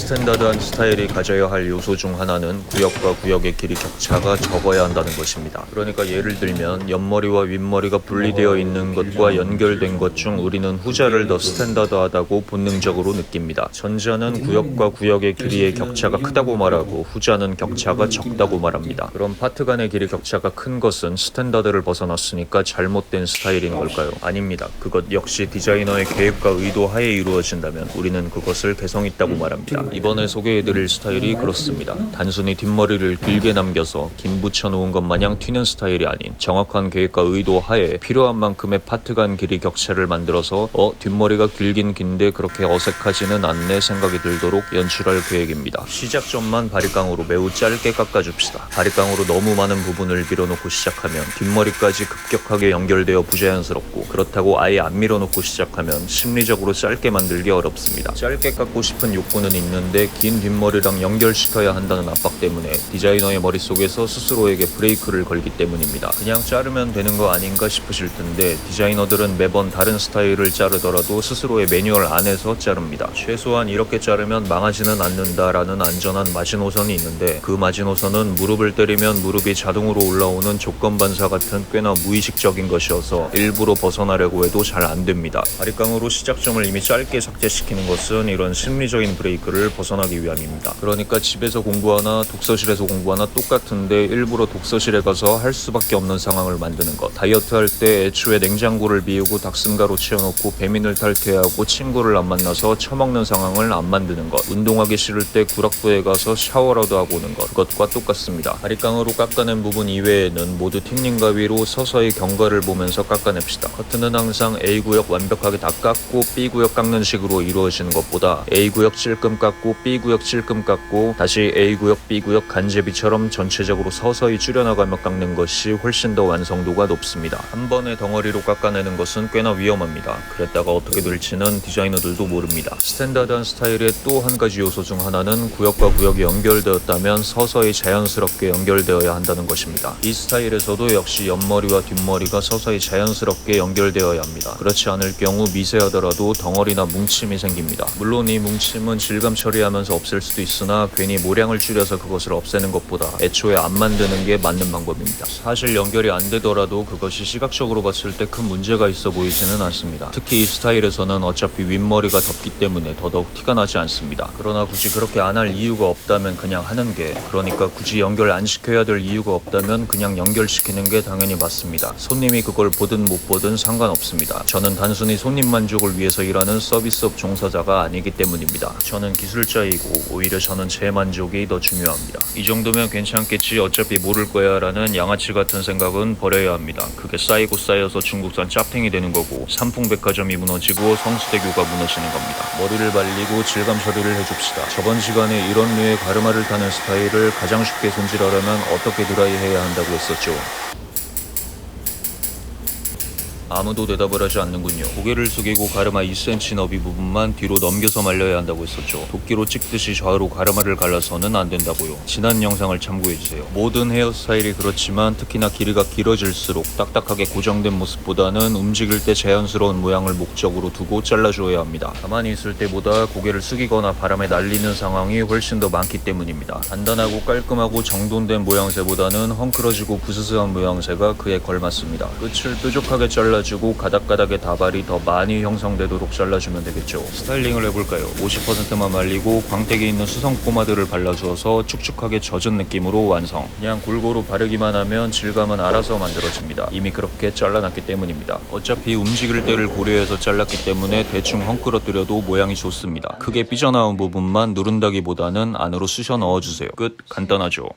스탠다드한 스타일이 가져야 할 요소 중 하나는 구역과 구역의 길이 격차가 적어야 한다는 것입니다. 그러니까 예를 들면 옆머리와 윗머리가 분리되어 있는 것과 연결된 것 중 우리는 후자를 더 스탠다드하다고 본능적으로 느낍니다. 전자는 구역과 구역의 길이의 격차가 크다고 말하고 후자는 격차가 적다고 말합니다. 그럼 파트 간의 길이 격차가 큰 것은 스탠다드를 벗어났으니까 잘못된 스타일인 걸까요? 아닙니다. 그것 역시 디자이너의 계획과 의도 하에 이루어진다면 우리는 그것을 개성있다고 말합니다. 이번에 소개해드릴 스타일이 그렇습니다. 단순히 뒷머리를 길게 남겨서 긴 붙여놓은 것 마냥 튀는 스타일이 아닌 정확한 계획과 의도 하에 필요한 만큼의 파트 간 길이 격차를 만들어서 뒷머리가 길긴 긴데 그렇게 어색하지는 않네 생각이 들도록 연출할 계획입니다. 시작점만 바리깡으로 매우 짧게 깎아줍시다. 바리깡으로 너무 많은 부분을 밀어놓고 시작하면 뒷머리까지 급격하게 연결되어 부자연스럽고, 그렇다고 아예 안 밀어놓고 시작하면 심리적으로 짧게 만들기 어렵습니다. 짧게 깎고 싶은 욕구는 있는데 긴 뒷머리랑 연결시켜야 한다는 압박 때문에 디자이너의 머릿속에서 스스로에게 브레이크를 걸기 때문입니다. 그냥 자르면 되는 거 아닌가 싶으실 텐데 디자이너들은 매번 다른 스타일을 자르더라도 스스로의 매뉴얼 안에서 자릅니다. 최소한 이렇게 자르면 망하지는 않는다라는 안전한 마지노선이 있는데, 그 마지노선은 무릎을 때리면 무릎이 자동으로 올라오는 조건반사 같은 꽤나 무의식적인 것이어서 일부러 벗어나려고 해도 잘 안됩니다. 바리깡으로 시작점을 이미 짧게 삭제시키는 것은 이런 심리적인 브레이크를 벗어나기 위함입니다. 그러니까 집에서 공부하나 독서실에서 공부하나 똑같은데 일부러 독서실에 가서 할 수밖에 없는 상황을 만드는 것. 다이어트 할 때 애초에 냉장고를 비우고 닭승가루 채워놓고 배민을 탈퇴하고 친구를 안 만나서 처먹는 상황을 안 만드는 것. 운동하기 싫을 때 구락부에 가서 샤워라도 하고 오는 것. 그것과 똑같습니다. 바리깡으로 깎아낸 부분 이외에는 모두 틴닝 가위로 서서히 경과를 보면서 깎아냅시다. 커트는 항상 A구역 완벽하게 다 깎고 B구역 깎는 식으로 이루어지는 것보다 A구역 찔끔 깎고 B구역 찔끔 깎고 다시 A구역 B구역 간제비처럼 전체적으로 서서히 줄여나가며 깎는 것이 훨씬 더 완성도가 높습니다. 한 번에 덩어리로 깎아내는 것은 꽤나 위험합니다. 그랬다가 어떻게 될지는 디자이너들도 모릅니다. 스탠다드한 스타일의 또 한 가지 요소 중 하나는 구역과 구역이 연결되었다면 서서히 자연스럽게 연결되어야 한다는 것입니다. 이 스타일에서도 역시 옆머리와 뒷머리가 서서히 자연스럽게 연결되어야 합니다. 그렇지 않을 경우 미세하더라도 덩어리나 뭉침이 생깁니다. 물론 이 뭉침은 질감 처리하면서 없앨 수도 있으나 괜히 모량을 줄여서 그것을 없애는 것보다 애초에 안 만드는 게 맞는 방법입니다. 사실 연결이 안 되더라도 그것이 시각적으로 봤을 때 큰 문제가 있어 보이지는 않습니다. 특히 이 스타일에서는 어차피 윗머리가 덥기 때문에 더더욱 티가 나지 않습니다. 그러나 굳이 그렇게 안 할 이유가 없다면 그냥 하는 게, 그러니까 굳이 연결 안 시켜야 될 이유가 없다면 그냥 연결시키는 게 당연히 맞습니다. 손님이 그걸 보든 못 보든 상관없습니다. 저는 단순히 손님 만족을 위해서 일하는 서비스업 종사자가 아니기 때문입니다. 저는 기술자이고 오히려 저는 제 만족이 더 중요합니다. 이 정도면 괜찮겠지 어차피 모를 거야 라는 양아치 같은 생각은 버려야 합니다. 그게 쌓이고 쌓여서 중국산 짭탱이 되는 거고 삼풍백화점이 무너지고 성수대교가 무너지는 겁니다. 머리를 말리고 질감 처리를 해줍시다. 저번 시간에 이런 류의 가르마를 타는 스타일을 가장 쉽게 손질하려면 어떻게 드라이 해야 한다고 했었죠? 아무도 대답을 하지 않는군요. 고개를 숙이고 가르마 2cm 너비 부분만 뒤로 넘겨서 말려야 한다고 했었죠. 도끼로 찍듯이 좌우로 가르마를 갈라서는 안 된다고요. 지난 영상을 참고해주세요. 모든 헤어스타일이 그렇지만 특히나 길이가 길어질수록 딱딱하게 고정된 모습보다는 움직일 때 자연스러운 모양을 목적으로 두고 잘라주어야 합니다. 가만히 있을 때보다 고개를 숙이거나 바람에 날리는 상황이 훨씬 더 많기 때문입니다. 간단하고 깔끔하고 정돈된 모양새보다는 헝클어지고 부스스한 모양새가 그에 걸맞습니다. 끝을 뾰족하게 잘라주고 가닥가닥의 다발이 더 많이 형성되도록 잘라주면 되겠죠. 스타일링을 해볼까요? 50%만 말리고 광택이 있는 수성 포마드를 발라주어서 축축하게 젖은 느낌으로 완성. 그냥 골고루 바르기만 하면 질감은 알아서 만들어집니다. 이미 그렇게 잘라놨기 때문입니다. 어차피 움직일 때를 고려해서 잘랐기 때문에 대충 헝클어뜨려도 모양이 좋습니다. 크게 삐져나온 부분만 누른다기보다는 안으로 쑤셔 넣어주세요. 끝. 간단하죠.